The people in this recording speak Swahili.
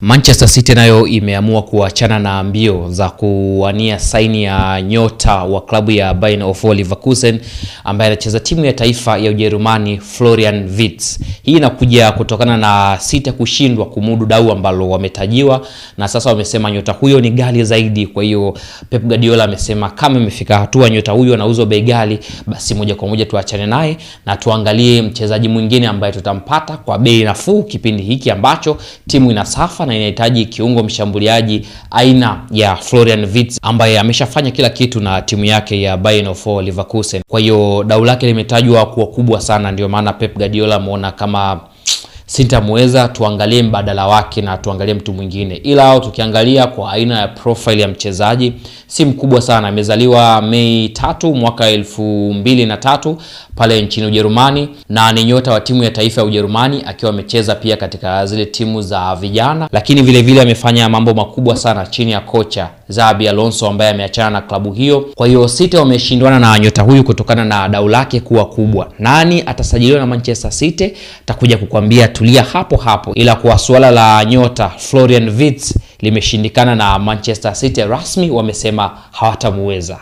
Manchester City nayo imeamua kuachana na mbio za kuwania saini ya nyota wa klabu ya Bayern of Leverkusen ambaye anacheza timu ya taifa ya Ujerumani, Florian Wirtz. Hii inakuja kutokana na City kushindwa kumudu dau ambalo wametajiwa, na sasa wamesema nyota huyo ni ghali zaidi. Kwa hiyo Pep Guardiola amesema kama imefika hatua nyota huyo anauzwa bei ghali, basi moja kwa moja tuachane naye na tuangalie mchezaji mwingine ambaye tutampata kwa bei nafuu kipindi hiki ambacho timu inasafa na inahitaji kiungo mshambuliaji aina ya Florian Wirtz ambaye ameshafanya kila kitu na timu yake ya Bayern of Leverkusen. Kwa hiyo dau lake limetajwa kuwa kubwa sana, ndio maana Pep Guardiola ameona kama sitamweza, tuangalie mbadala wake na tuangalie mtu mwingine. Ila tukiangalia kwa aina ya profile ya mchezaji, si mkubwa sana. Amezaliwa Mei 3 mwaka 2003 pale nchini Ujerumani, na ni nyota wa timu ya taifa ya Ujerumani akiwa amecheza pia katika zile timu za vijana, lakini vile vile amefanya mambo makubwa sana chini ya kocha Xabi Alonso ambaye ameachana na klabu hiyo. Kwa hiyo City wameshindwana na nyota huyu kutokana na dau lake kuwa kubwa. Nani atasajiliwa na Manchester City? Takuja kukwambia, tulia hapo hapo. Ila kwa swala la nyota Florian Wirtz limeshindikana na Manchester City rasmi wamesema hawatamuweza.